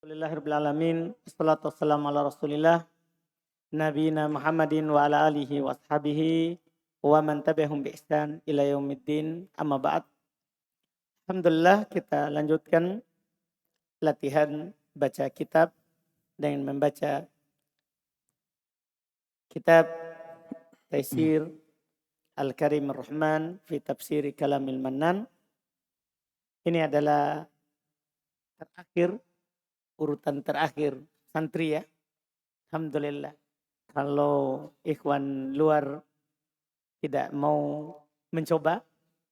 Alhamdulillahirrahmanirrahim. Assalatu wassalamu ala rasulillah. Nabiyina Muhammadin wa ala alihi wa ashabihi wa man tabi'ahum bi ihsan ila yaumiddin. Amma ba'd. Alhamdulillah kita lanjutkan latihan baca kitab dengan membaca kitab Taisir Al-Karim Ar-Rahman fi Tafsir Kalamil Mannan. Ini adalah urutan terakhir santri ya. Alhamdulillah. Kalau ikhwan luar tidak mau mencoba,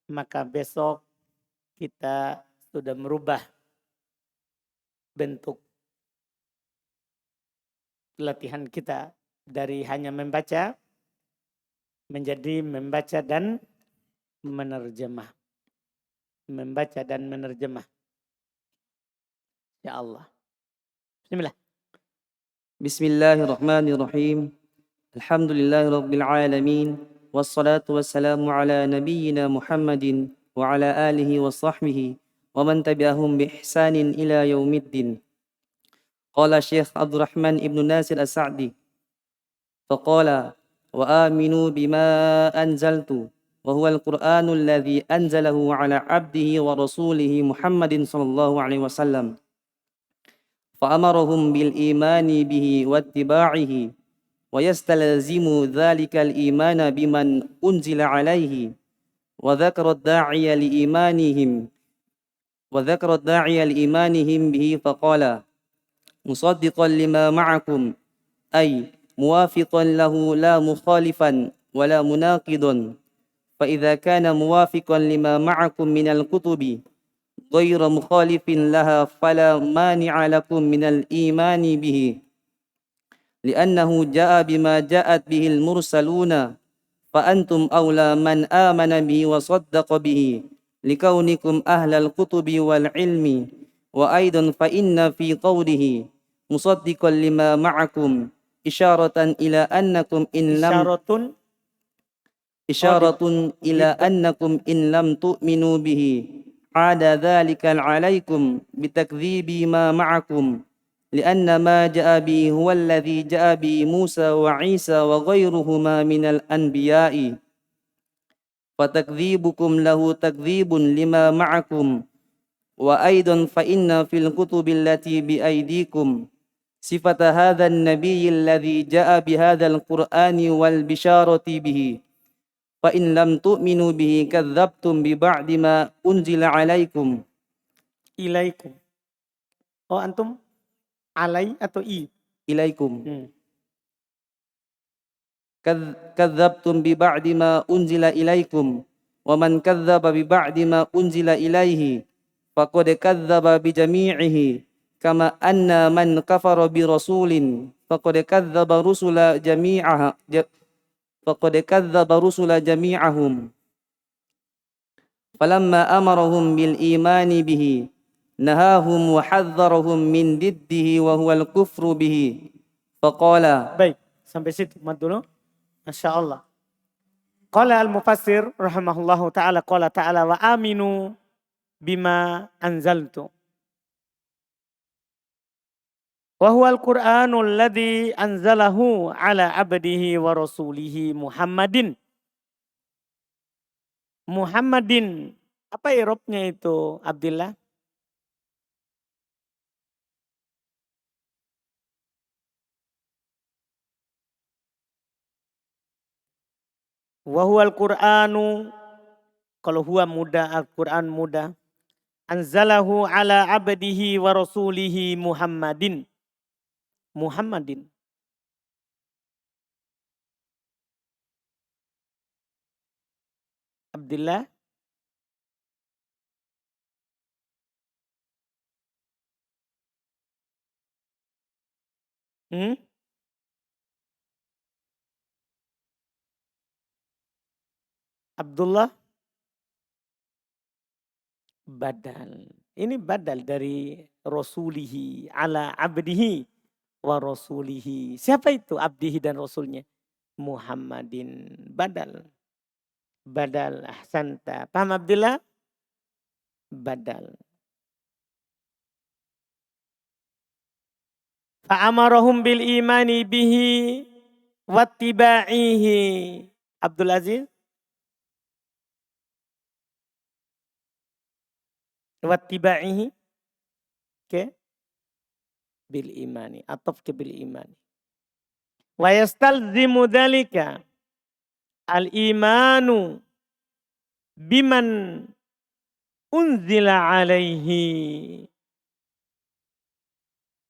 maka besok kita sudah merubah bentuk latihan kita dari hanya membaca menjadi membaca dan menerjemah. Membaca dan menerjemah. Ya Allah. Bismillah. Bismillahirrahmanirrahim. Alhamdulillahirabbil alamin wassalatu wassalamu ala nabiyyina Muhammadin wa ala alihi wa sahbihi wa man tabi'ahum bi ihsanin ila yaumiddin. Qala Syekh Abdurrahman ibn Nasir As-Sa'di faqala wa aminu bima anzaltu wa huwa al-Qur'anul ladzi anzalahu ala 'abdihi wa rasulihi Muhammadin sallallahu alaihi wasallam. فأمرهم بالإيمان به واتباعه ويستلزم ذلك الإيمان بمن أنزل عليه وذكر الداعي لإيمانهم به فقال مصدقا لما معكم أي موافقا له لا مخالفا ولا مناقضا فإذا كان موافقا لما معكم من الكتب غير مخالف لها فلا مانع لكم من الإيمان به لأنه جاء بما جاءت به المرسلون فأنتم أولى من آمن به وصدق به لكونكم أهل الكتب والعلم وأيضا فإن في قوله مصدقا لما معكم إشارة إلى أنكم إن لم تؤمنوا به عاد ذلك عليكم بتكذيب ما معكم لأن ما جاء به هو الذي جاء به موسى وعيسى وغيرهما من الأنبياء فتكذيبكم له تكذيب لما معكم وأيضا فإن في الكتب التي بأيديكم صفة هذا النبي الذي جاء بهذا القرآن والبشارة به فإن لم تؤمنوا به كذبتم ببعد ما أنزل عليكم. Ilaikum. Oh antum alai atau i? Ilaikum. كذبتم ببعد ما أنزل إليكم ومن كذب ببعد ما أنزل إليه فقد كذب بجميعه كما أن من كفر برسول فقد كذب رسل جميعهم فلما أمرهم بالإيمان به نهاهم وحذرهم من ضده وهو الكفر به فقال. Baik, sampai situ mat dulu. Masya Allah. Qala al-mufassir rahimahullahu ta'ala qala ta'ala wa aminu bima anzaltu. Wa huwa al-Qur'anul ladzi anzalahu ala abdihi wa rasulihi Muhammadin. Muhammadin. Apa i'rabnya itu Abdillah? Wa huwa al-Qur'anu. Kalau huwa mudah, Al-Quran mudah. Anzalahu ala abdihi wa rasulihi Muhammadin. Muhammadin. Abdillah. Abdullah. Badal. Ini badal dari rasulihi ala abdihi wa rasulihi. Siapa itu abdihi dan rasulnya? Muhammadin. Badal. Badal ahsanta. Paham Abdullah? Badal. Fa'amarahum bil imani bihi wattiba'ihi. Abdul Aziz. Wattiba'ihi. Oke. Bil imani. Atau ke bil imani. Wa yastalzimu dhalika al-imanu biman unzila alaihi.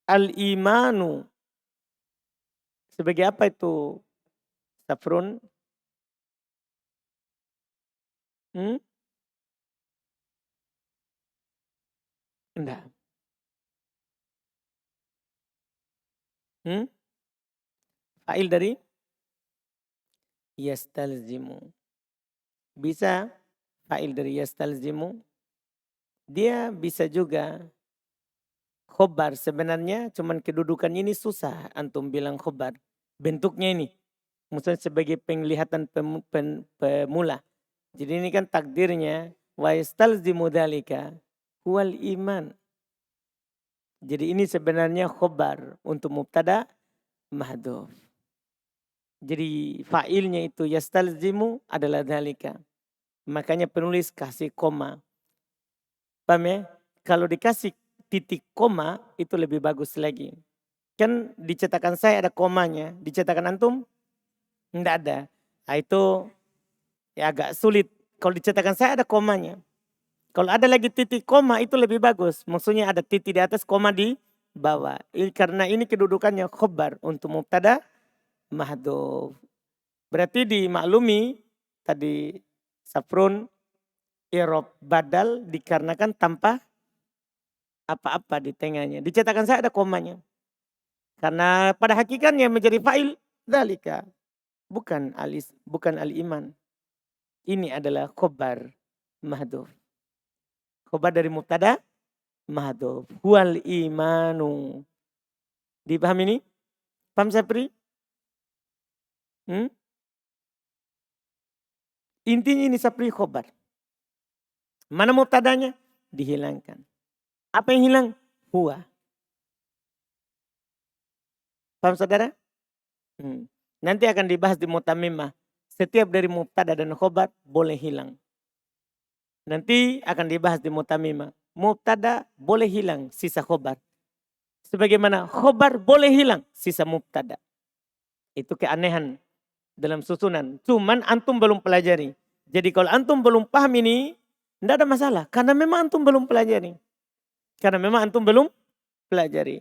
Al-imanu. Sebagai apa itu? Safrun? Enggak. Fa'il dari yastalzimu. Bisa fa'il dari yastalzimu. Dia bisa juga khobar. Sebenarnya cuman kedudukannya ini susah antum bilang khobar. Bentuknya ini. Maksudnya sebagai penglihatan pemula. Jadi ini kan takdirnya. Wa yastalzimu dhalika huwal iman. Jadi ini sebenarnya khobar untuk mubtada mahdhuf. Jadi fa'ilnya itu yastalzimu adalah dhalika. Makanya penulis kasih koma. Paham ya? Kalau dikasih titik koma itu lebih bagus lagi. Kan dicetakan saya ada komanya. Dicetakan antum? Tidak ada. Nah, itu ya agak sulit. Kalau dicetakan saya ada komanya. Kalau ada lagi titik koma itu lebih bagus. Maksudnya ada titik di atas, koma di bawah. Karena ini kedudukannya khobar untuk mubtada mahdhuf. Berarti dimaklumi tadi Safrun i'rab badal dikarenakan tanpa apa-apa di tengahnya. Dicetakan saya ada komanya. Karena pada hakikatnya menjadi fa'il dzalika. Bukan al-iman. Ini adalah khobar mahdhuf. Khobar dari mubtada mahdhuf. Huwal imanu. Dipahami ini? Paham Sapri? Intinya ini Sapri khobar. Mana mubtadanya? Dihilangkan. Apa yang hilang? Huwa. Paham saudara? Nanti akan dibahas di mutamimah. Setiap dari mubtada dan khobar boleh hilang. Nanti akan dibahas di mutamimah. Mubtada boleh hilang, sisa khobar. Sebagaimana khobar boleh hilang, sisa mubtada. Itu keanehan dalam susunan. Cuman antum belum pelajari. Jadi kalau antum belum paham ini, tidak ada masalah. Karena memang antum belum pelajari.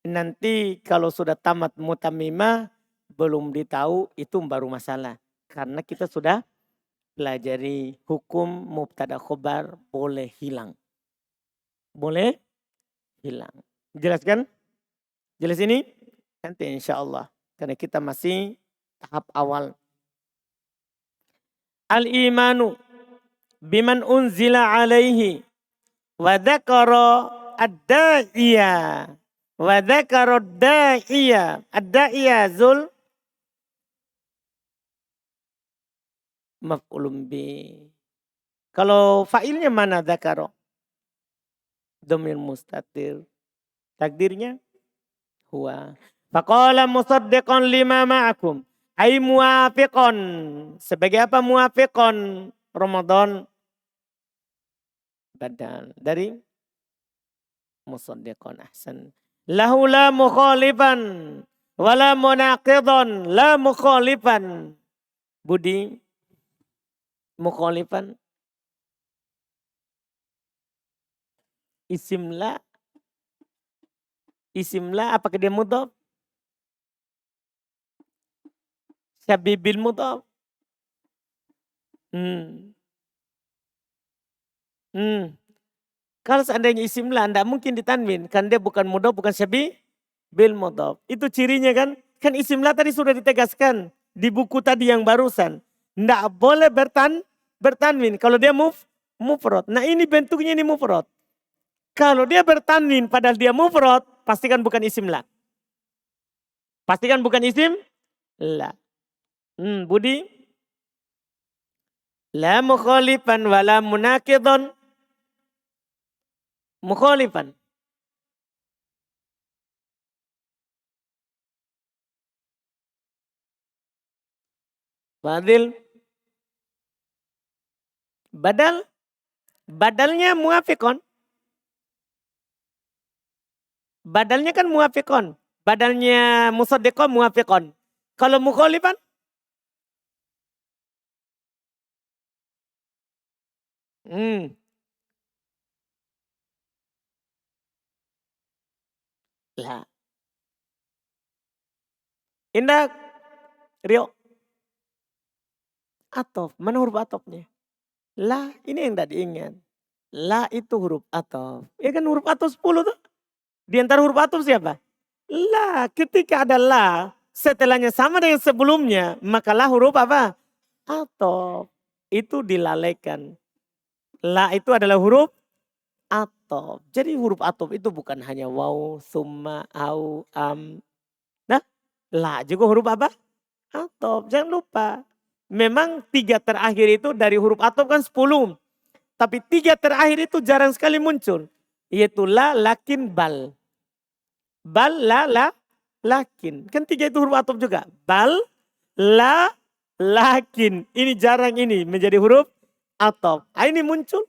Nanti kalau sudah tamat mutamimah, belum ditahu, itu baru masalah. Karena kita sudah pelajari hukum mubtada khobar boleh hilang. Boleh hilang. Jelas kan? Jelas ini? Nanti insya Allah. Karena kita masih tahap awal. Al-imanu biman unzila alaihi wa dzakara ad-da'iya wa dzakara ad-da'iya. Ad-da'iya zul maf'ulun bi. Kalau fa'ilnya mana dzakara? Dhamir mustatir. Takdirnya huwa. Faqala musaddiqan lima ma'akum. Ay muwafiqan. Sebagai apa muwafiqan? Ramadan. Badal. Dari musaddiqan ahsan. Lahu la mukhalifan. Wala munaqidan. La mukhalifan. Budi. Mukhalifan. Isim la apakah dia mudhaf? Syabibil mudhaf. Kalau seandainya isim la tidak mungkin ditanwin. Kan dia bukan mudhaf, bukan syabibil mudhaf. Itu cirinya kan. Kan isim la tadi sudah ditegaskan. Di buku tadi yang barusan. Tidak boleh bertanwin. Kalau dia mufrad. Nah ini bentuknya ini mufrad. Kalau dia bertanwin padahal dia mufrad, pastikan bukan isim la. Pastikan bukan isim la. Budi. La mukhalifan wa la munaqidan. Mukhalifan. Fadil. Badalnya muafikon. Badalnya kan muafikon. Badalnya musaddiqon muafikon. Kalau mukhalifan? Lah. Indah. Rio. Atof. Mana huruf atofnya? La. Ini yang tidak diingat. La itu huruf atof. Ya kan huruf atof 10 tuh. Di antara huruf atof siapa? La. Ketika ada la. Setelahnya sama dengan sebelumnya. Maka la huruf apa? Atof. Itu dilalaikan. La itu adalah huruf atof. Jadi huruf atof itu bukan hanya waw, summa, au, am. Nah, la juga huruf apa? Atof. Jangan lupa. Memang 3 terakhir itu dari huruf atof kan 10. Tapi 3 terakhir itu jarang sekali muncul. Yaitu la, lakin, bal. Bal, la, lakin. Kan 3 itu huruf atof juga. Bal, la, lakin. Ini jarang ini menjadi huruf atof. Ini muncul.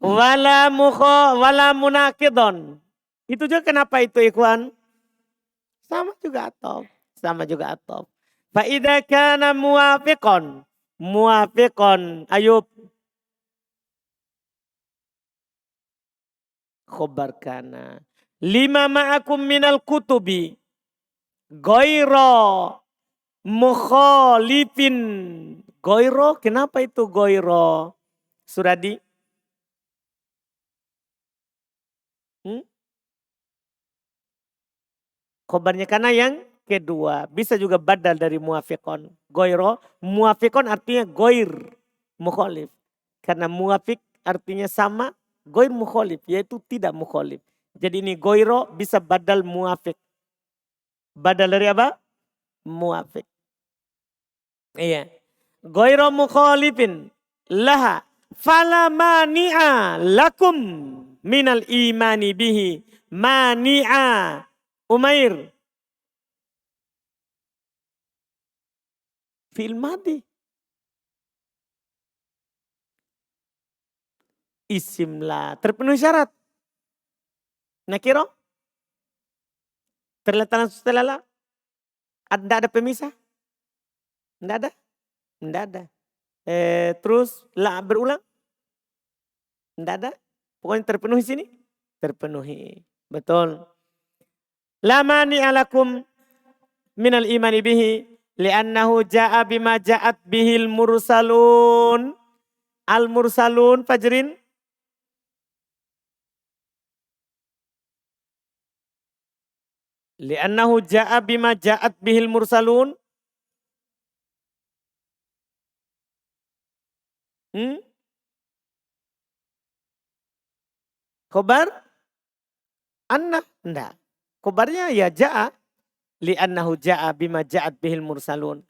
Wala munakidon. Itu juga kenapa itu ikhwan? Sama juga atof. Sama juga atof. Fa'idha kana muwafiqon. Muwafiqon. Ayub. Khobar kana. Lima ma'akum minal kutubi. Goiro. Mukhalifin. Goiro. Kenapa itu goiro? Suradi. Khobarnya karena yang kedua. Bisa juga badal dari muafiqon. Goiro. Muafiqon artinya goir. Mukhalif. Karena muafiq artinya sama. Goir mukhalif. Yaitu tidak mukhalif. Jadi ini goiro bisa badal muafiq. Badal dari apa? Muafiq. Iya. Goiro mukhalifin. Laha. Fala mani'a lakum minal imani bihi. Mani'a. Umair. Fi'il madi. Isim la. Terpenuhi syarat. Nakiro. Terletak setelah la. Tidak ada pemisah. Tidak ada. Tidak ada. Terus la berulang. Tidak ada. Pokoknya terpenuhi sini. Terpenuhi. Betul. La mani'a lakum minal imani bihi. Li'annahu ja'a bima ja'at bihil mursalun. Al mursalun Fajrin. Li'annahu ja'a bima ja'at bihil mursalun. Khobar? Anna. Enggak. Khobarnya ya ja'a. Li'annahu ja'a bima ja'at bihil mursalun.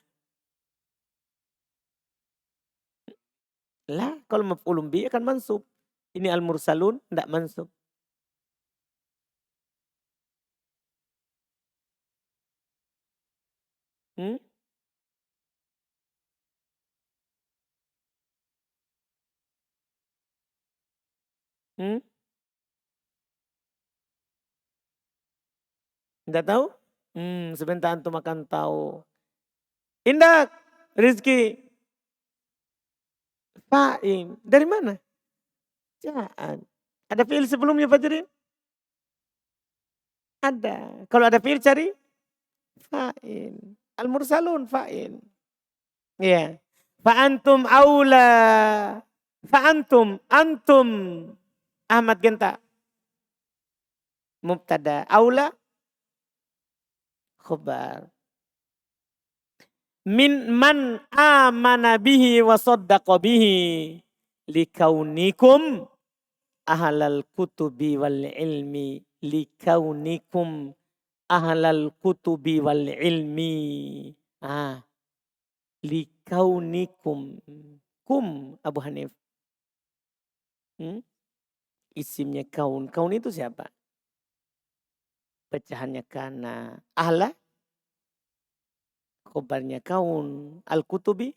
Lah, kalau maf'ulun bi akan mansub. Ini al-mursalun, enggak mansub. Hmm? Hmm? Enggak tahu? Sebentar antum akan tahu. Indah, Rizki. Fa'in. Dari mana? Ja'an. Ada fi'il sebelumnya Fajrin? Ada. Kalau ada fi'il cari? Fa'in. Al-mursalun fa'in. Iya. Fa'antum aula. Fa'antum. Antum. Ahmad Genta. Mubtada. Aula. Khobar. Min man amana bihi wa saddaqa bihi. Likaunikum ahlal kutubi wal ilmi. Likaunikum ahlal kutubi wal ilmi. Likaunikum. Kum Abu Hanif. Isimnya kaun. Kaun itu siapa? Pecahannya kana. Ahla. Khobarnya kaun. Al-kutubi.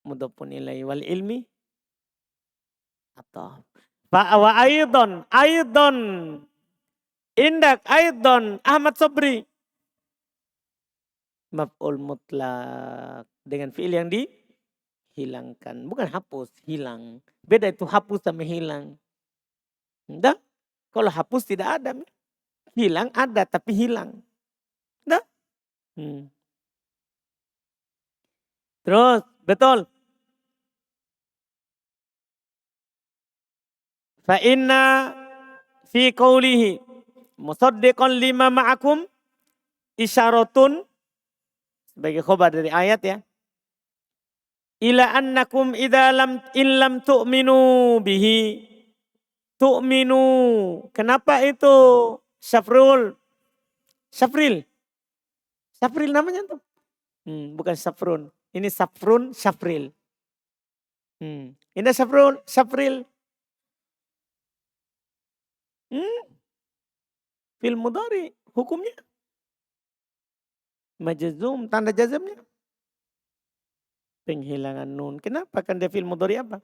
Mudhafun ilaihi wal ilmi. Atau. Wa aidon. Aidon. Indak aidon. Ahmad Sobri. Maf'ul mutlak. Dengan fi'il yang dihilangkan. Bukan hapus, hilang. Beda itu hapus sama hilang. Enggak. Kalau hapus tidak ada. Hilang ada tapi hilang. Enggak. Terus, betul. Fa inna fi qawlihi musaddiqan lima ma'akum isyaratun sebagai khobar dari ayat ya. Ila annakum idza lam illam tu'minu bihi tu'minu. Kenapa itu syafrul? Syafril. Syafril namanya tuh. Bukan syafrun. Ini safrun, syafril. Ini syafrul, syafril. Fil mudhari hukumnya. Majzum, tanda jazamnya. Penghilangan nun. Kenapa? Kan dia fil mudhari apa?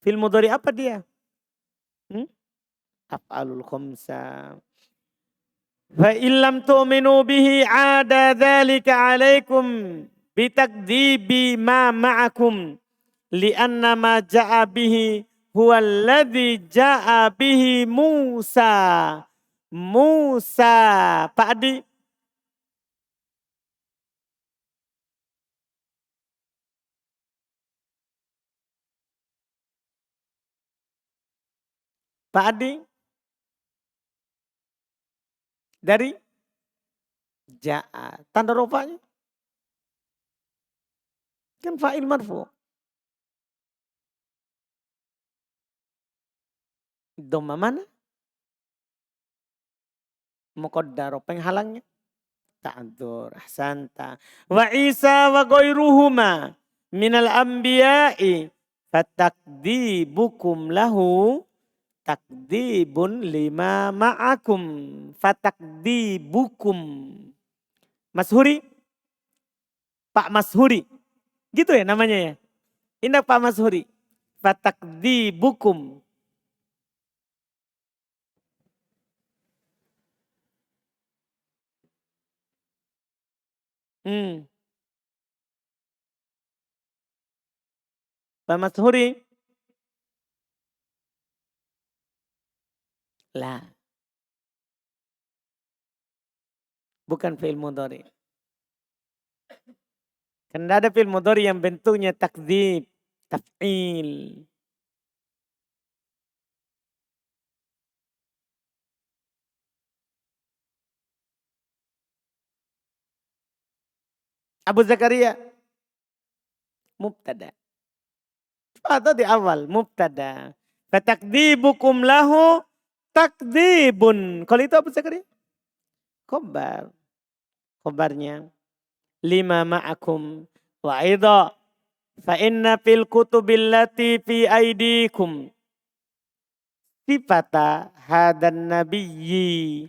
Fil mudhari apa dia? Af'alul khamsa. Fa illam tu'minu bihi ada dzalika alaikum bitakdzibi ma ma'akum li'anna ma ja'a bihi huwa alladhi ja'a bihi Musa. Musa. Pak Adi. Pak Adi. Dari ja'a. Tanda rofanya. Kan fa'il marfu. Dhamma mana? Muqaddar. Penghalangnya. Ta'adzur. Ahsanta. Wa Isa wa ghairuhuma minal anbiya'i fatakdibukum lahu takdibun lima ma'akum. Fatakdibukum. Mashuri. Pak Mashuri. Gitu ya namanya ya. Indah Pak Mashuri. Fatakdibukum. Pak Mashuri. Lah. Bukan fi'il mudhari. Kan ada fi'il mudhari yang bentuknya takdzib, taf'il. Abu Zakaria. Mubtada. Atau di awal mubtada. Fatakdibukum lahu takdibun. Kalau itu Abu Zakaria? Khobar. Khobarnya. Lima ma'akum wa aidha fa inna fil kutubil lati fi aidikum sifata hadan nabiyyi.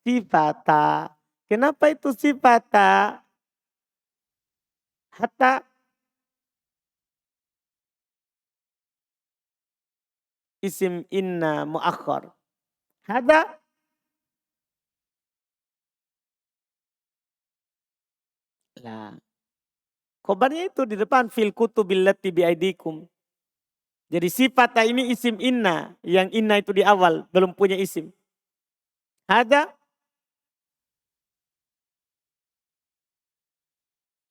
Sifata. Kenapa itu sifata? Hatta isim inna muakhar. Hada lah. Khobarnya itu di depan fil kutubil lati biaidikum. Jadi sifat ini isim inna. Yang inna itu di awal. Belum punya isim. Hada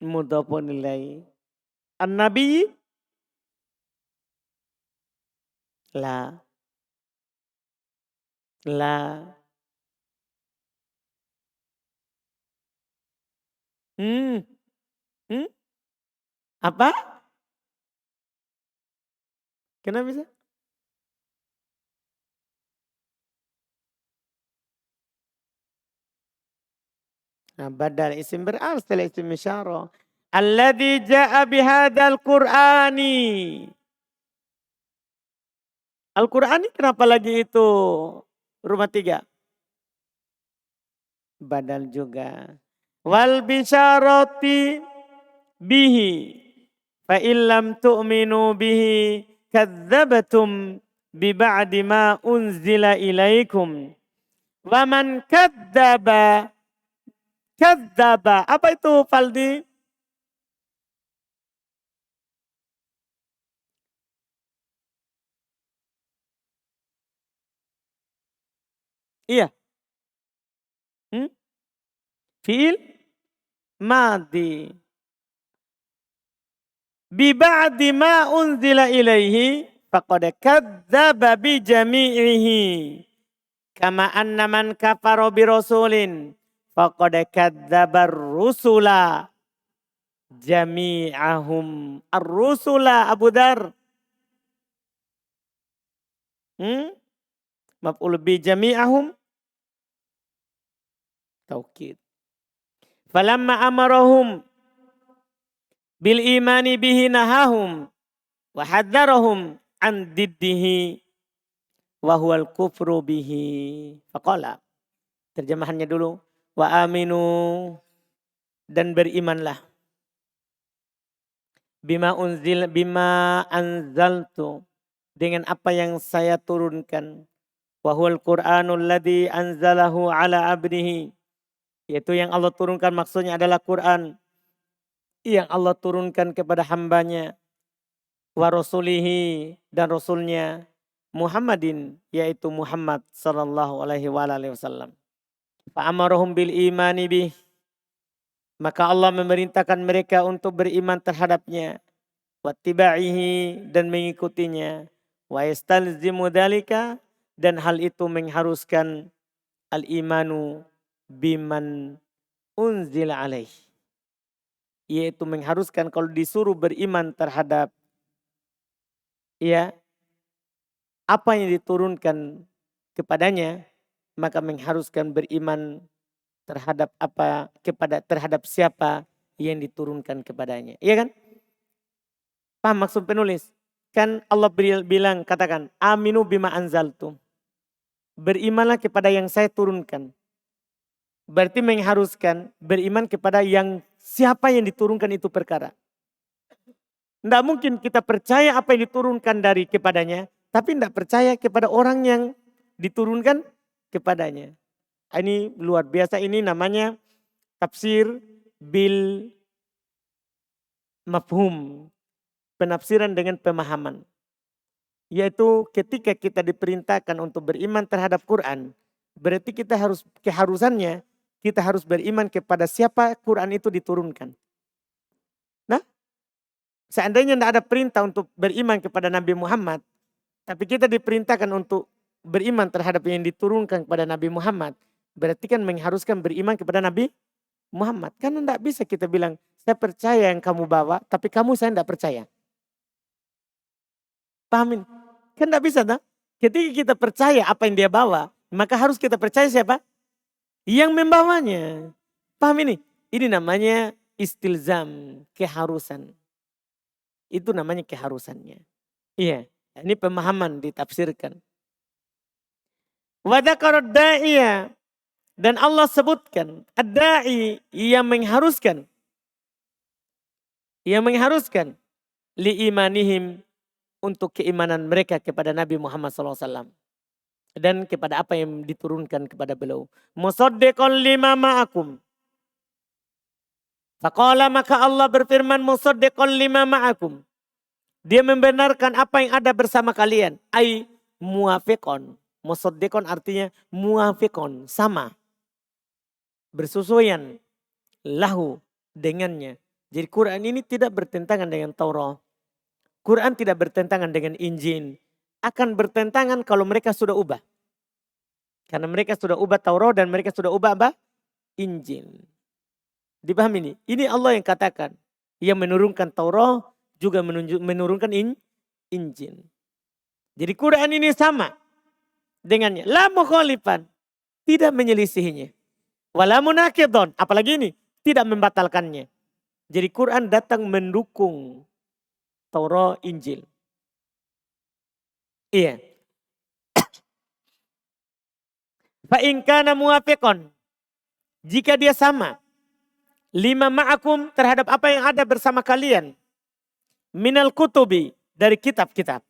mudhafun ilaihi. An-nabi la. La. Apa? Kenapa bisa? Nah, badal isim beral setelah isim isyarah. Alladzi ja'a bihadzal Qur'ani. Al-Qur'ani kenapa lagi itu rumah tiga? badal juga. Wal bisyarati bihi fa illam tu'minu bihi kadzabatum bi ba'di ma unzila ilaikum. Wa man kadzaba apa itu Faldi? Iya. Fi'il madi. Bi ba'di ma unzila ilaihi faqad kadzdzaba bi jami'ihi. Kama anna man kafara bi rasulin faqad kadzdzaba rusula jami'ahum. Ar-rusula Abu Dar. Maf'ul bi jami'ahum taukid. Falamma amarahum bil imani bihi nahahum wa hadzarahum an diddihi wa huwal kufru bihi. Faqala. Terjemahannya dulu. Wa aminu dan berimanlah. Bima anzaltu dengan apa yang saya turunkan. Wa huwal Qur'anul ladzi anzalahu ala abdihi. Yaitu yang Allah turunkan maksudnya adalah Quran. Yang Allah turunkan kepada hambanya. Wa rasulihi dan rasulnya. Muhammadin yaitu Muhammad sallallahu alaihi wasallam. Fa'amarahum bil imani bih. Maka Allah memerintahkan mereka untuk beriman terhadapnya. Wattiba'ihi dan mengikutinya. Wa yastalzimu dzalika dan hal itu mengharuskan al-imanu biman unzila alaih. Yaitu mengharuskan kalau disuruh beriman terhadap apa yang diturunkan kepadanya, maka mengharuskan beriman terhadap terhadap siapa yang diturunkan kepadanya. Iya kan? Paham maksud penulis? Kan Allah bilang, katakan, aminu bima anzaltum. Berimanlah kepada yang saya turunkan. Berarti mengharuskan beriman kepada yang siapa yang diturunkan itu perkara. Tidak mungkin kita percaya apa yang diturunkan kepadanya, tapi tidak percaya kepada orang yang diturunkan kepadanya. Ini luar biasa, ini namanya tafsir bil mafhum. Penafsiran dengan pemahaman. Yaitu ketika kita diperintahkan untuk beriman terhadap Quran, berarti keharusannya kita harus beriman kepada siapa Quran itu diturunkan. Nah, seandainya tidak ada perintah untuk beriman kepada Nabi Muhammad, tapi kita diperintahkan untuk beriman terhadap yang diturunkan kepada Nabi Muhammad, berarti kan mengharuskan beriman kepada Nabi Muhammad. Karena tidak bisa kita bilang, saya percaya yang kamu bawa, tapi kamu saya tidak percaya. Pahamin? Kan tidak bisa, tak? Ketika kita percaya apa yang dia bawa, maka harus kita percaya siapa? Yang membawanya. Paham ini? Ini namanya istilzam, keharusan. Itu namanya keharusannya. Iya, ini pemahaman ditafsirkan. Wa dzakara da'iya dan Allah sebutkan ad-da'i yang mengharuskan li imanihim untuk keimanan mereka kepada Nabi Muhammad SAW. Dan kepada apa yang diturunkan kepada beliau. Musaddiqan lima ma'akum. Faqala maka Allah berfirman musaddiqan lima ma'akum. Dia membenarkan apa yang ada bersama kalian. Ai muafiqon. Musaddiqan artinya muafiqon. Sama. Bersesuaian. Lahu dengannya. Jadi Quran ini tidak bertentangan dengan Taurat. Quran tidak bertentangan dengan Injil. Akan bertentangan kalau mereka sudah ubah. Karena mereka sudah ubah Taurat dan mereka sudah ubah apa? Injil. Dipahami ini? Ini Allah yang katakan. Yang menurunkan Taurat juga menurunkan Injil. Jadi Quran ini sama dengannya. La mukhalifan. Tidak menyelisihinya. Wala munakidon. Apalagi ini. Tidak membatalkannya. Jadi Quran datang mendukung Taurat, Injil. Iya. Fa in kana muwafiqan. Jika dia sama. Lima ma'akum terhadap apa yang ada bersama kalian. Minal kutubi. Dari kitab-kitab.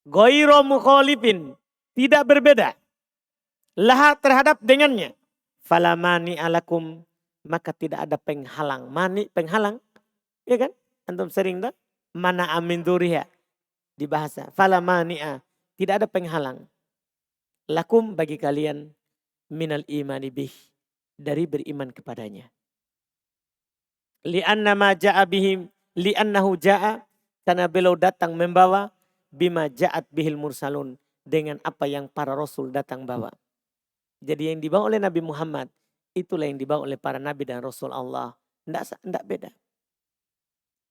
Ghaira mukhalifin. Tidak berbeda. Laha terhadap dengannya. Fala mani alakum. Maka tidak ada penghalang. Mani penghalang. Ya kan? Antum sering dah. Mana amin duriha. Di bahasa. Fala mani'a. Tidak ada penghalang. Lakum bagi kalian. Minal imani bih. Dari beriman kepadanya. Li'anna ma ja'a bihim. Li'annahu ja'a. Karena beliau datang membawa. Bima ja'at bihil mursalun. Dengan apa yang para rasul datang bawa. Jadi yang dibawa oleh Nabi Muhammad. Itulah yang dibawa oleh para nabi dan rasul Allah. Tidak beda.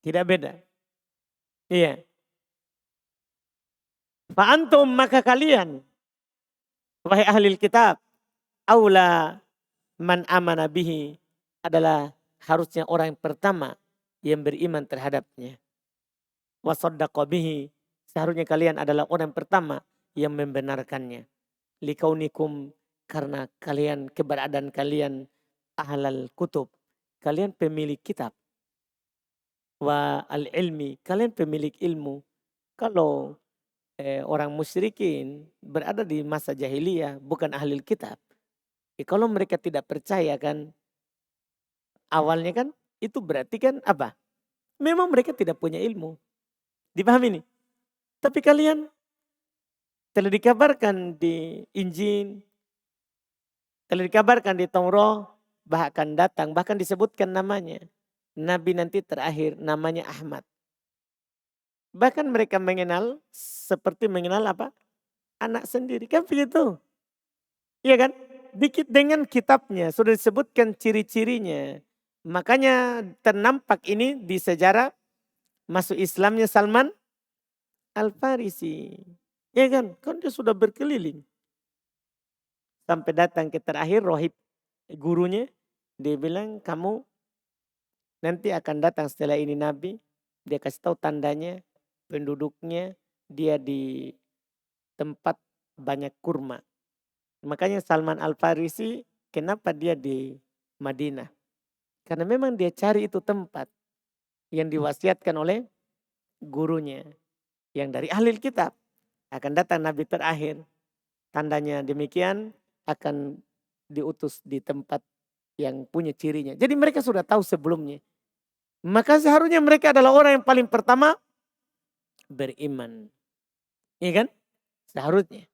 Tidak beda. Iya. Fa'antum maka kalian. Wahai ahli kitab. Aula man amana bihi. Adalah harusnya orang yang pertama. Yang beriman terhadapnya. Wasaddaqa bihi. Seharusnya kalian adalah orang yang pertama. Yang membenarkannya. Likaunikum. Karena kalian, keberadaan kalian. Ahlal kutub. Kalian pemilik kitab. Wa al-ilmi. Kalian pemilik ilmu. Kalau orang musyrikin berada di masa jahiliyah bukan ahli kitab. Kalau mereka tidak percaya kan awalnya kan itu berarti kan apa? Memang mereka tidak punya ilmu. Dipahami nih? Tapi kalian telah dikabarkan di Injil, telah dikabarkan di Taurat, bahkan disebutkan namanya. Nabi nanti terakhir namanya Ahmad. Bahkan mereka mengenal seperti mengenal apa? Anak sendiri. Kan begitu. Iya kan? Dikit dengan kitabnya sudah disebutkan ciri-cirinya. Makanya ternampak ini di sejarah masuk Islamnya Salman Al-Farisi. Iya kan? Kan dia sudah berkeliling. Sampai datang ke terakhir rohib gurunya. Dia bilang kamu nanti akan datang setelah ini Nabi. Dia kasih tahu tandanya. Penduduknya dia di tempat banyak kurma. Makanya Salman Al-Farisi kenapa dia di Madinah. Karena memang dia cari itu tempat yang diwasiatkan oleh gurunya. Yang dari ahli kitab. Akan datang Nabi terakhir. Tandanya demikian akan diutus di tempat yang punya cirinya. Jadi mereka sudah tahu sebelumnya. Maka seharusnya mereka adalah orang yang paling pertama beriman. Iya kan? Seharusnya.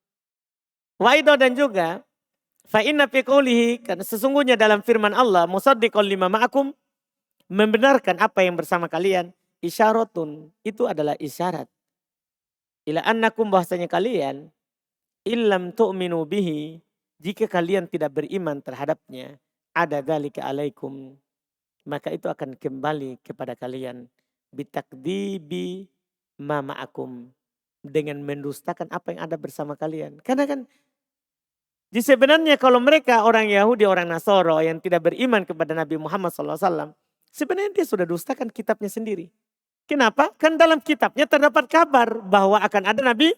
Waido dan juga fa inna fi qoulihi karena sesungguhnya dalam firman Allah musaddiqal lima ma'akum membenarkan apa yang bersama kalian isyaratun itu adalah isyarat ila annakum bahwasanya kalian illam tu'minu bihi jika kalian tidak beriman terhadapnya ada dzalika alaikum maka itu akan kembali kepada kalian bitakdibi ma ma'akum dengan mendustakan apa yang ada bersama kalian. Karena kan sebenarnya kalau mereka orang Yahudi, orang Nasoro yang tidak beriman kepada Nabi Muhammad SAW. Sebenarnya dia sudah dustakan kitabnya sendiri. Kenapa? Kan dalam kitabnya terdapat kabar bahwa akan ada Nabi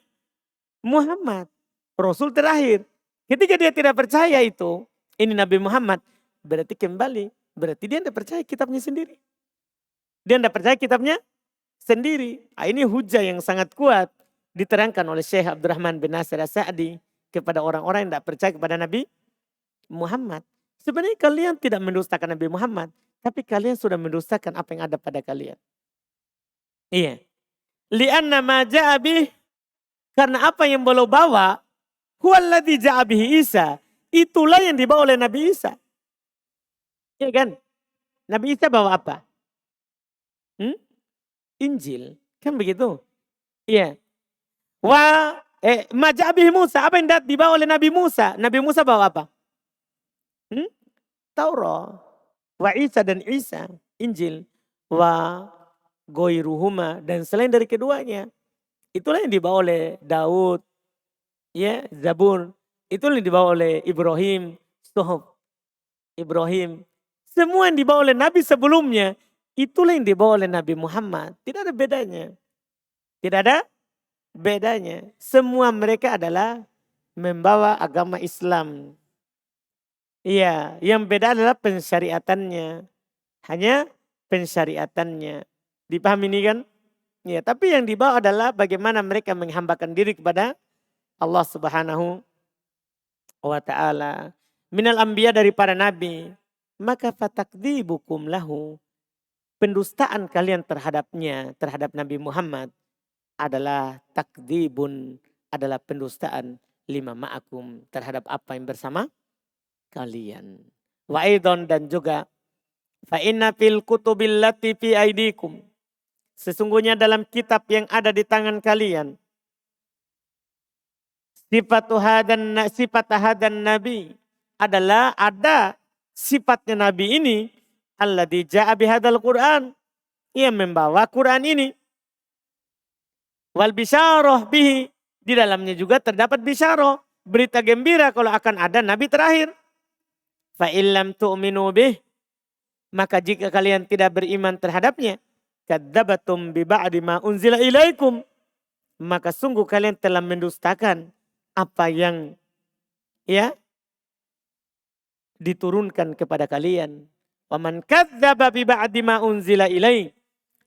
Muhammad. Rasul terakhir. Ketika dia tidak percaya itu, ini Nabi Muhammad. Berarti kembali. Berarti dia tidak percaya kitabnya sendiri. Dia tidak percaya kitabnya sendiri. Ini hujah yang sangat kuat. Diterangkan oleh Syekh Abdurrahman bin Nasir As-Sa'di. Kepada orang-orang yang tidak percaya kepada Nabi Muhammad. Sebenarnya kalian tidak mendustakan Nabi Muhammad. Tapi kalian sudah mendustakan apa yang ada pada kalian. Iya. Lianna ma ja'abih. Karena apa yang beliau bawa. Huwaladhi ja'abihi Isa. Itulah yang dibawa oleh Nabi Isa. Iya kan? Nabi Isa bawa apa? Injil. Kan begitu? Iya. Maja'abih Musa. Apa yang dibawa oleh Nabi Musa? Nabi Musa bawa apa? Taurat. Wa Isa dan Isa. Injil. Wa goiruhuma. Dan selain dari keduanya. Itulah yang dibawa oleh Daud. Ya, Zabur. Itulah yang dibawa oleh Ibrahim. Suhuf. Ibrahim. Semua yang dibawa oleh Nabi sebelumnya. Itulah yang dibawa oleh Nabi Muhammad. Tidak ada bedanya. Tidak ada bedanya. Semua mereka adalah membawa agama Islam. Iya, yang beda adalah pensyariatannya. Hanya pensyariatannya. Dipahami ini kan? Ya, tapi yang dibawa adalah bagaimana mereka menghambakan diri kepada Allah Subhanahu wa ta'ala. Minal anbiya dari para nabi. Maka fatakdzibukum lahu. Pendustaan kalian terhadapnya, terhadap Nabi Muhammad adalah takdzibun, adalah pendustaan lima ma'akum, terhadap apa yang bersama kalian. Wa aidon, dan juga fa inna fil kutubil lati fi aidikum. Sesungguhnya dalam kitab yang ada di tangan kalian. Sifat hadan nabi adalah ada sifatnya nabi ini. Alladzi ja'a bihadzal Qur'an. Ia membawa Quran ini. Wal bisyarah bihi. Di dalamnya juga terdapat bisyarah. Berita gembira kalau akan ada nabi terakhir. Fa illam tu'minu bih. Maka jika kalian tidak beriman terhadapnya. Kadzabatum bi ba'di ma unzila ilaikum. Maka sungguh kalian telah mendustakan apa yang diturunkan kepada kalian. Waman kadzdzaba bi ba'di ma unzila ilaih.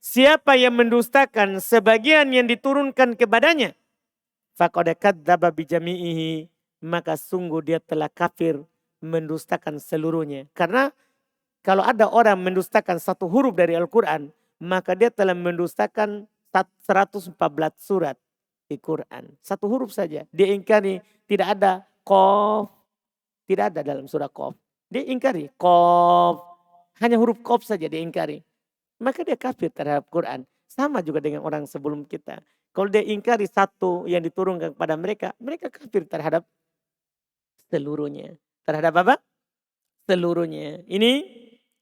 Siapa yang mendustakan sebagian yang diturunkan kepadanya, faqad kadzdzaba bi jami'ihi, maka sungguh dia telah kafir mendustakan seluruhnya. Karena kalau ada orang mendustakan satu huruf dari Al-Quran, maka dia telah mendustakan 114 surat di Quran. Satu huruf saja. Dia ingkari tidak ada qaf, tidak ada dalam surah qaf. Dia ingkari qaf. Hanya huruf qaf saja dia ingkari. Maka dia kafir terhadap Quran. Sama juga dengan orang sebelum kita. Kalau dia ingkari satu yang diturunkan kepada mereka, mereka kafir terhadap seluruhnya. Terhadap apa? Seluruhnya. Ini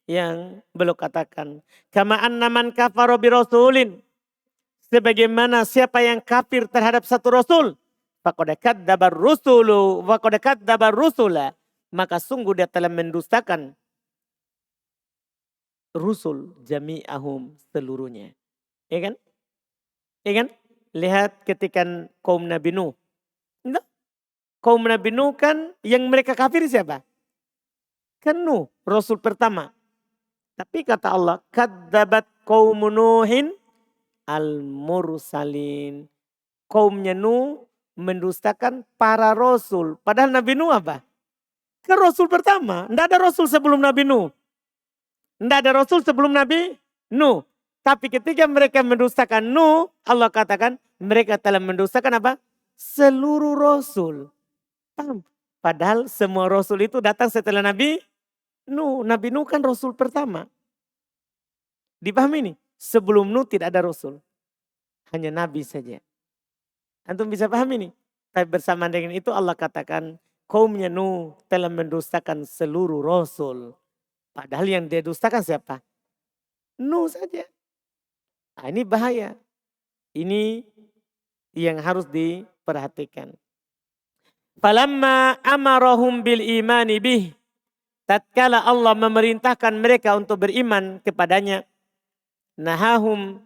yang beliau katakan. Kama anna man kafara bi rasulin. Sebagaimana siapa yang kafir terhadap satu rasul. Faqad kadzabar rusulu wa qad kadzabar rusula. Maka sungguh dia telah mendustakan rusul jami'ahum seluruhnya. Ya kan? Ya kan? Lihat ketika kaum Nabi Nuh. Nah, kaum Nabi Nuh kan yang mereka kafir siapa? Kan Nuh, rasul pertama. Tapi kata Allah, kadzabat qaum Nuhin al-mursalin. Kaumnya Nuh mendustakan para rasul. Padahal Nabi Nuh apa? Kan rasul pertama. Tidak ada rasul sebelum Nabi Nuh. Tidak ada rasul sebelum Nabi Nuh. Tapi ketika mereka mendustakan Nuh, Allah katakan mereka telah mendustakan apa? Seluruh rasul. Padahal semua rasul itu datang setelah Nabi Nuh. Nabi Nuh kan rasul pertama. Dipahami nih? Sebelum Nuh tidak ada rasul. Hanya Nabi saja. Antum bisa pahami nih? Tapi bersamaan dengan itu Allah katakan kaumnya Nuh telah mendustakan seluruh rasul. Padahal yang dia dustakan siapa? Nuh saja. Nah, ini bahaya. Ini yang harus diperhatikan. Falamma amarahum bil imani bih. Tatkala Allah memerintahkan mereka untuk beriman kepadanya. Nahahum.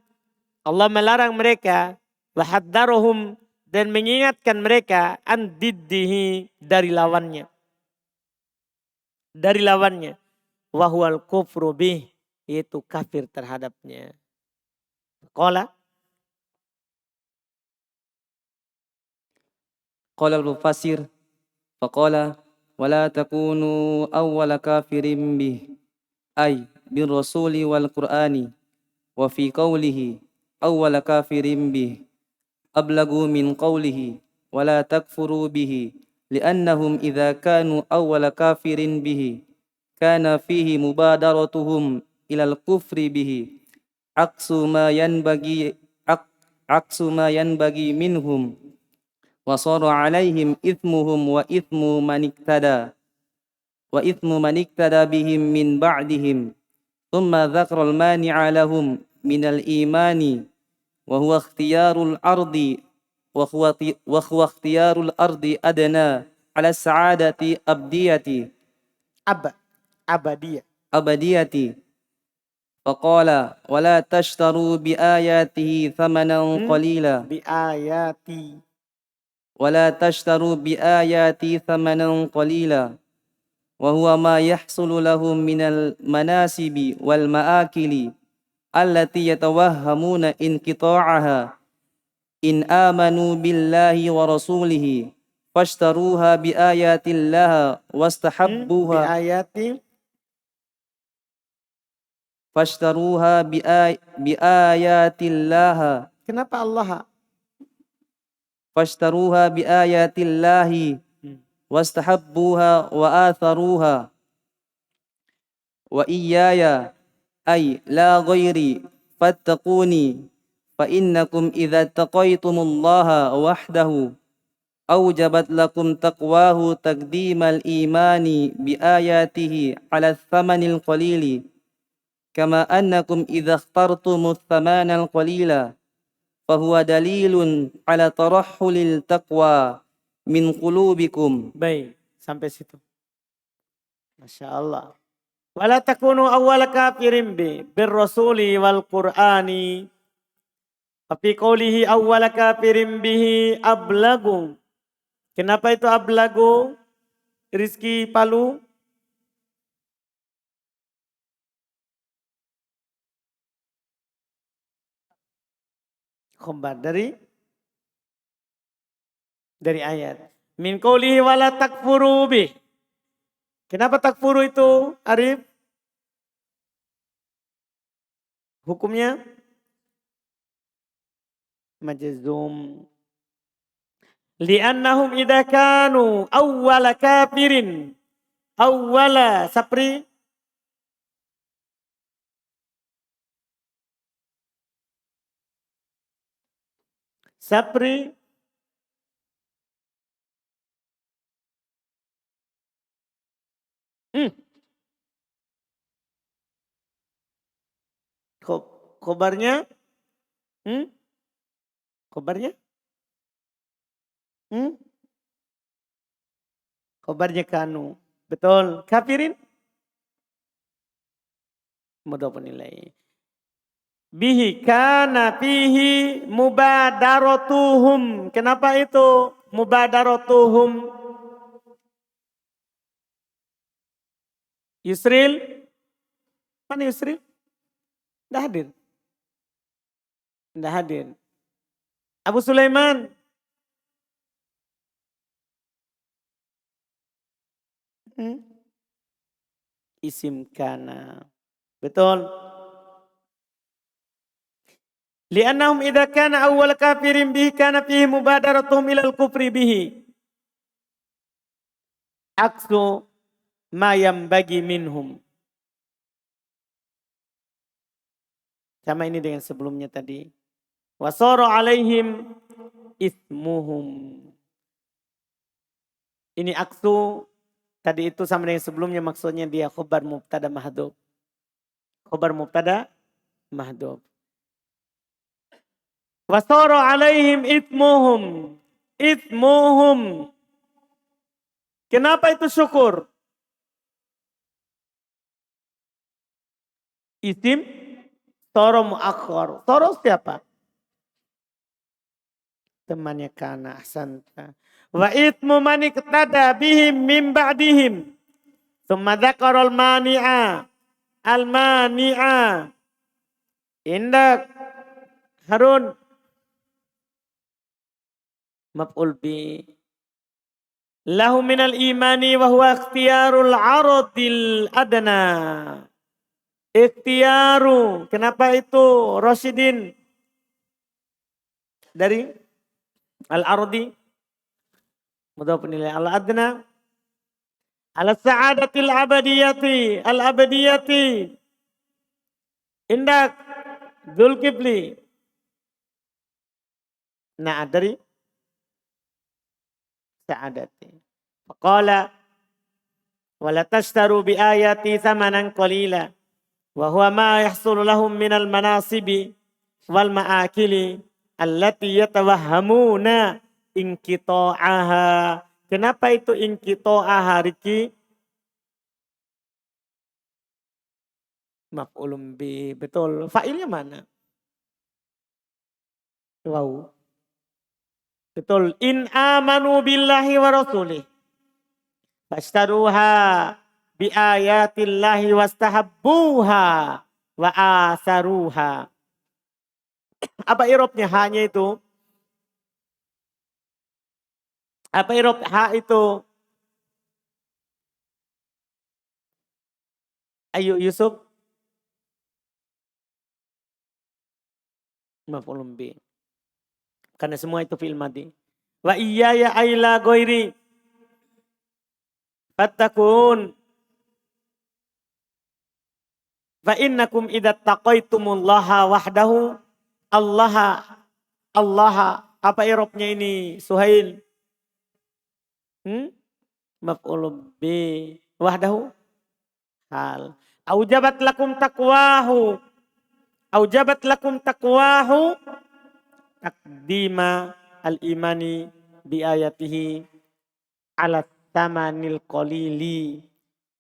Allah melarang mereka. Wahaddarohum. Dan mengingatkan mereka an diddihi dari lawannya. Dari lawannya. Wahwal kufru bih, yaitu kafir terhadapnya. Qala al-mufassir faqala wala takunu awwala kafirin bih ay bir rasuli wal qur'ani wa fi qawlihi awwala kafirin bih ablagu min qawlihi wala takfuru bihi li'annahum idza kanu awwala kafirin bihi kana fihi mubadaratuhum ilal kufri bihi aksu ma yanbagi minhum wa sara alaihim ithmuhum wa ithmu man iktada bihim min ba'dihim thumma dzakara al mani'a lahum min al imani wa huwa ikhtiyarul ardi wa huwa ikhtiyarul ardi adna ala sa'adati abadiyati faqala wala tashtaru bi ayatihi thamanan qalila wala tashtaru bi ayati thamanan qalila وهو ما يحصل لهم من المناسب والمآكل التي يتوهمون انقطاعها إن آمنوا بالله ورسوله فاشتروها بآيات الله واستحبوها Biayati. بآيات الله Kenapa Allah? فاشتروها بآيات الله واستحبوها وآثروها وإياي أي لا غيري فاتقوني فإنكم إذا اتقيتم الله وحده أوجبت لكم تقواه تقديم الإيمان بآياته على الثمن القليل كما أنكم إذا اخترتم الثمن القليل فهو دليل على ترحل التقوى من قلوبكم. Baik, sampai situ. Masya Allah. Wala takunu awwala kafirin birrasuli wal qur'ani. Fi qawlihi awwala kafirin bihi ablagu. Kenapa itu ablagu? Rizki Palu. Khobar dari ayat. Min qawlihi wala takfuru bih. Kenapa takfuru itu, Arif? Hukumnya majzum. Li'annahum idza kanu awwala kafirin. Awwala sapri. Sapri. Khobarnya? Khobarnya? Khobarnya kanu. Betul. Kafirin? Mudhafun ilaih. Bihi kana fihi mubadaratuhum. Kenapa itu mubadaratuhum? Yusril? Mana Yusril? Tidak hadir. Tidak hadir. Abu Sulaiman? Isim kana. Betul. Li'annahum idza kana awwal kafirin bihi kana fihi mubadaratuhum ilal kufri bihi. Aksu ma yambagi minhum. Sama ini dengan sebelumnya tadi. Wasara alaihim ismuhum. Ini aksu. Tadi itu sama dengan sebelumnya, maksudnya dia khobar mubtada mahdhuf. Khobar mubtada mahdhuf. Wasara alaihim ismuhum. Ismuhum. Kenapa itu syukur? Isim soro muakhar. Soro siapa? Temannya kana ahsanta. Wa ithmu man iqtada bihim min ba'dihim. Tsumma dzakara al-mani'a. Al-mani'a. Indak Harun. Maf'ul bi. Lahu minal imani wa huwa ikhtiyarul aradil adna. Ikhtiyaru. Kenapa itu Rasyidin? Dari al-ardi. Mudhafun ilaih al-adna. Ala sa'adatil abadiyati. Al-abadiyati. Indak. Dzulkifli. Nah dari sa'adati. Faqala. Wala tashtaru bi ayati thamanan qalila. Wa huwa ma yahsulu lahum minal manasibi wal ma'akili. Allati yatawahhamuna inqita'aha. Kenapa itu inqita'aha, Riki? Maf'ulun bi. Betul. Fa'ilnya mana? Wow. Betul. In amanu billahi wa rasulih. Fashtaruha bi ayatillahi wastahabbuha wa asaruha. Apa irobnya hanya itu? Apa irob ha itu? Ayo Yusuf. Maf'ulun bi. Karena semua itu fi'il madhi. Wa iyaya aila ghairi fattakun. Fa innakum idza taqaitumullaha wahdahu Allah apa irobnya ini Suhail? Maf'ulun bi wahdahu hal. Aujabat lakum taqwahu. Aujabat lakum taqwahu takdima al-imani bi ayatihi ala tamanil qalili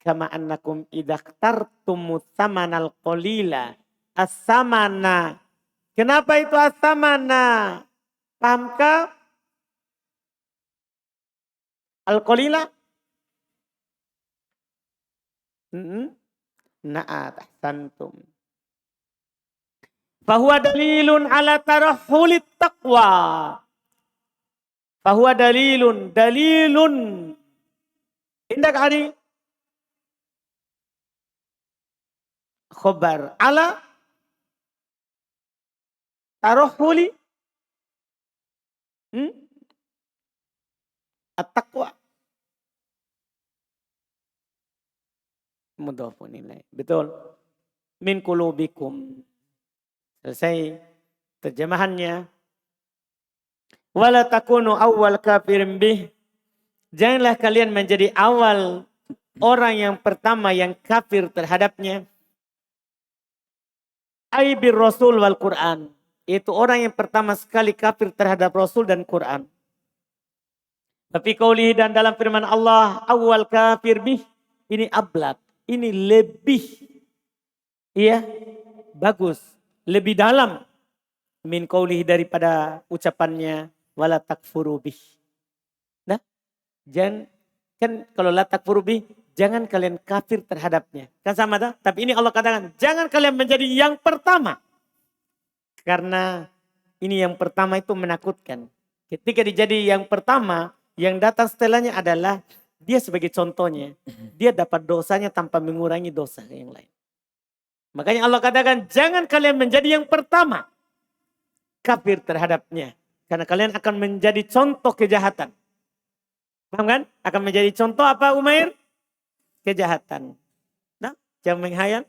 kama annakum idaktartumu tamanal qalila as-samana. Kenapa itu as-samana? Pahamkah? Al-qalila? Na'at ahsantum. Fahuwa dalilun ala tarahulit taqwa. Fahuwa dalilun. Indah kali. Khobar ala tarahuli at-taqwa. Mudhafun ilaih. Betul. Min qulubikum. Selesai terjemahannya. Wala takunu awwal kafirin bih. Janganlah kalian menjadi awal orang yang pertama yang kafir terhadapnya. Aibir Rasul wal Quran. Itu orang yang pertama sekali kafir terhadap Rasul dan Quran. Tapi qaulihi dan dalam firman Allah. Awal kafir bih. Ini ablak. Ini lebih. Iya. Bagus. Lebih dalam min qaulihi daripada ucapannya wala takfuru bih. Nah, jangan kan kalau la takfuru bih, jangan kalian kafir terhadapnya. Kan sama dah? Tapi ini Allah katakan, jangan kalian menjadi yang pertama. Karena ini yang pertama itu menakutkan. Ketika dijadi yang pertama, yang datang setelahnya adalah dia sebagai contohnya. Dia dapat dosanya tanpa mengurangi dosa yang lain. Makanya Allah katakan jangan kalian menjadi yang pertama kafir terhadapnya. Karena kalian akan menjadi contoh kejahatan. Paham kan? Akan menjadi contoh apa Umair? Kejahatan. Nah, jangan menghayal.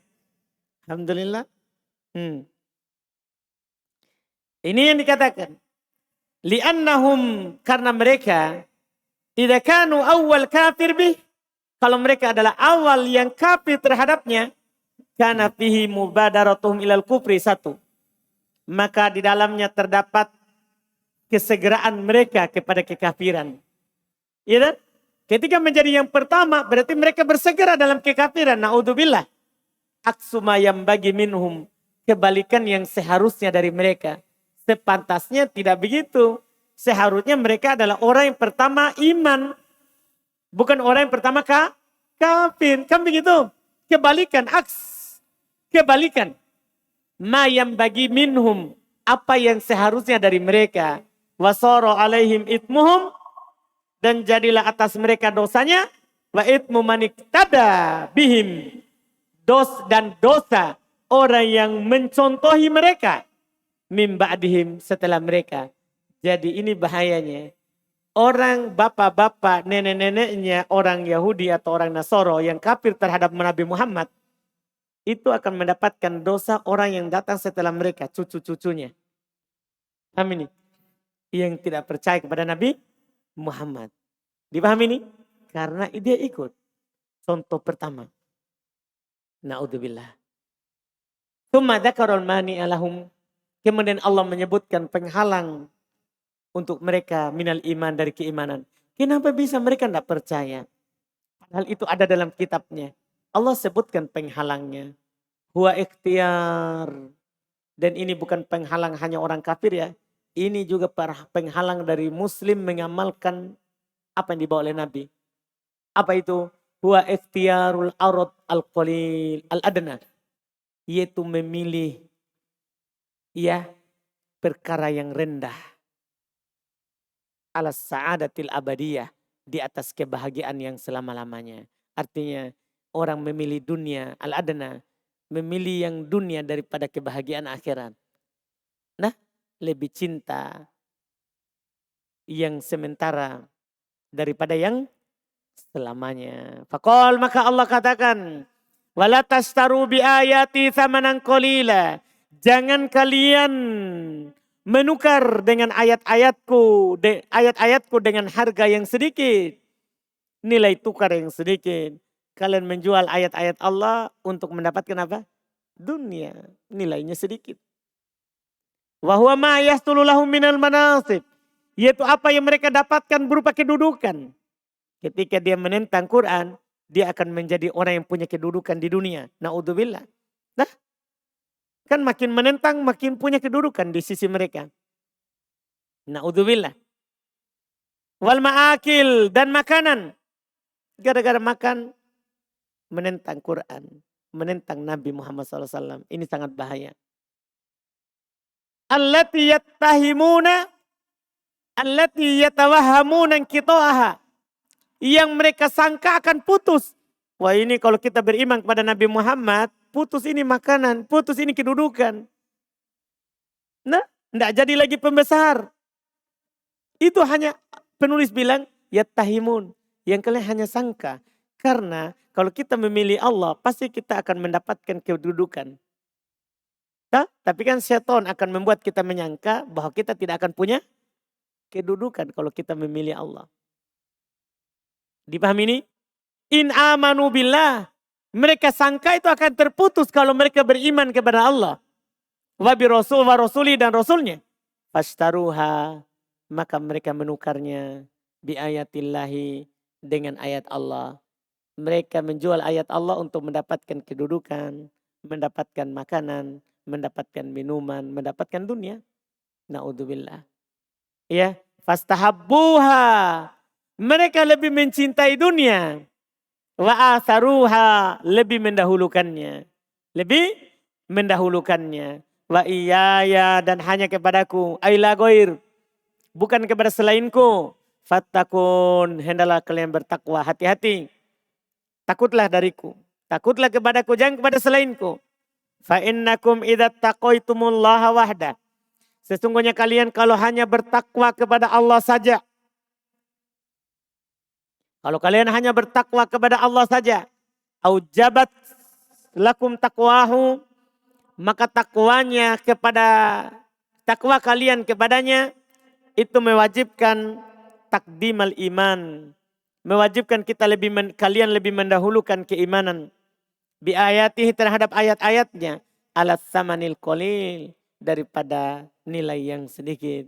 Alhamdulillah. Ini yang dikatakan. Li'annahum karena mereka idza kanu awal kafir bih. Kalau mereka adalah awal yang kafir terhadapnya. Kana fihi mubadaratuhum ilal kufri satu. Maka di dalamnya terdapat kesegeraan mereka kepada kekafiran. Iya kan? Ketika menjadi yang pertama berarti mereka bersegera dalam kekafiran. Na'udzubillah. Aksuma yang bagi minhum. Kebalikan yang seharusnya dari mereka. Sepantasnya tidak begitu. Seharusnya mereka adalah orang yang pertama iman. Bukan orang yang pertama kafir. Kan begitu? Kebalikan. Kebalikan. Ma yang bagi minhum. Apa yang seharusnya dari mereka. Wasoro alaihim itmuhum. Dan jadilah atas mereka dosanya. Wa itmu maniktada bihim. Dan dosa. Orang yang mencontohi mereka. Mim ba'dihim setelah mereka. Jadi ini bahayanya. Orang bapak-bapak, nenek-neneknya orang Yahudi atau orang Nasoro yang kafir terhadap Nabi Muhammad. Itu akan mendapatkan dosa orang yang datang setelah mereka, cucu-cucunya. Paham ini? Yang tidak percaya kepada Nabi Muhammad. Dipahami ini? Karena dia ikut. Contoh pertama. Na'udzubillah. Tsumma dzakarul mani'a lahum. Kemudian Allah menyebutkan penghalang untuk mereka minal iman dari keimanan. Kenapa bisa mereka tidak percaya? Padahal itu ada dalam kitabnya. Allah sebutkan penghalangnya. Huwa ikhtiar. Dan ini bukan penghalang hanya orang kafir ya. Ini juga penghalang dari muslim mengamalkan apa yang dibawa oleh Nabi. Apa itu? Huwa ikhtiyarul arad al-qalil al-adna. Yaitu memilih ya perkara yang rendah. Alas sa'adatil abadiyah. Di atas kebahagiaan yang selama-lamanya. Artinya orang memilih dunia al-adna. Memilih yang dunia daripada kebahagiaan akhirat. Nah, lebih cinta yang sementara daripada yang selamanya. Faqal, maka Allah katakan, wala tastaru bi ayati tsamanan qalila. Jangan kalian menukar dengan ayat-ayatku dengan harga yang sedikit. Nilai tukar yang sedikit. Kalian menjual ayat-ayat Allah untuk mendapatkan apa? Dunia. Nilainya sedikit. Wa huwa ma yastulu lahum minal manasib. Yaitu apa yang mereka dapatkan berupa kedudukan. Ketika dia menentang Quran, dia akan menjadi orang yang punya kedudukan di dunia. Na'udzubillah. Nah, kan makin menentang, makin punya kedudukan di sisi mereka. Na'udzubillah. Wal ma'akil, dan makanan. Gara-gara makan, menentang Quran. Menentang Nabi Muhammad SAW. Ini sangat bahaya. Allati yatawahamuna qita'aha. Yang mereka sangka akan putus. Wah, ini kalau kita beriman kepada Nabi Muhammad, putus ini makanan, putus ini kedudukan. Nah, tidak jadi lagi pembesar. Itu hanya penulis bilang, yattahimun. Yang kalian hanya sangka. Karena kalau kita memilih Allah, pasti kita akan mendapatkan kedudukan. Nah, tapi kan syaitan akan membuat kita menyangka bahwa kita tidak akan punya kedudukan kalau kita memilih Allah. Dipahami ini? In amanu billah. Mereka sangka itu akan terputus kalau mereka beriman kepada Allah. Wa bi rasul wa rasuli dan rasulnya. Fashtaruha. Maka mereka menukarnya. Bi ayatillahi. Dengan ayat Allah. Mereka menjual ayat Allah untuk mendapatkan kedudukan. Mendapatkan makanan. Mendapatkan minuman. Mendapatkan dunia. Na'udzubillah. Ya. Fastahabbuha. Mereka lebih mencintai dunia. Wa atharuha, lebih mendahulukannya. Lebih mendahulukannya. Wa iyaya, dan hanya kepadaku. Aila goir, bukan kepada selainku. Fattakun, hendaklah kalian bertakwa, hati-hati. Takutlah dariku. Takutlah kepadaku, jangan kepada selainku. Fa innakum idza taqaitumullaha wahda. Sesungguhnya kalian kalau hanya bertakwa kepada Allah saja. Kalau kalian hanya bertakwa kepada Allah saja. Aujabat lakum taqwahu. Maka takwanya kepada, takwa kalian kepadanya. Itu mewajibkan takdimal iman. Mewajibkan kalian lebih mendahulukan keimanan. Bi ayatihi, terhadap ayat-ayatnya. Alas samanil qalil. Daripada nilai yang sedikit.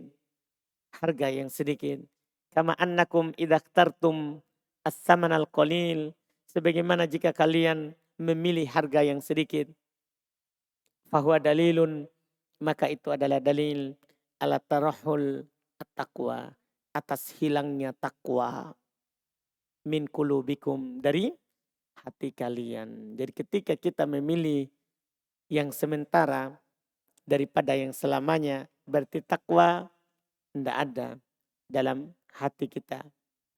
Harga yang sedikit. Kama annakum idaktartum as-saman al-qalil. Sebagaimana jika kalian memilih harga yang sedikit. Fahuwa dalilun. Maka itu adalah dalil. Ala tarahul at-taqwa. Atas hilangnya takwa. Min kulubikum. Dari hati kalian. Jadi ketika kita memilih yang sementara. Daripada yang selamanya. Berarti takwa tidak ada dalam hati kita.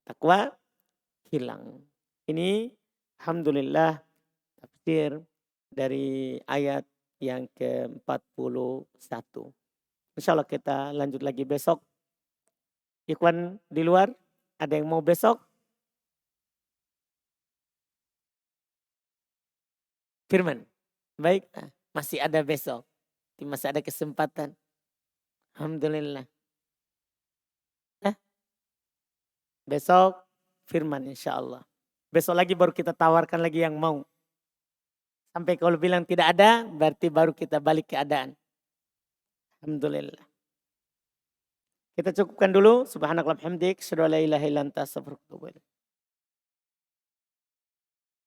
Takwa hilang. Ini alhamdulillah tafsir dari ayat yang ke-41. Insyaallah kita lanjut lagi besok. Ikhwan di luar, ada yang mau besok? Firman. Baik, masih ada besok. Masih ada kesempatan. Alhamdulillah. Besok firman insya Allah. Besok lagi baru kita tawarkan lagi yang mau. Sampai kalau bilang tidak ada, berarti baru kita balik keadaan. Alhamdulillah. Kita cukupkan dulu. Subhanakallahumma hamdik. Asyhadu an la ilaha illa anta astaghfiruka wa atubu ilaik.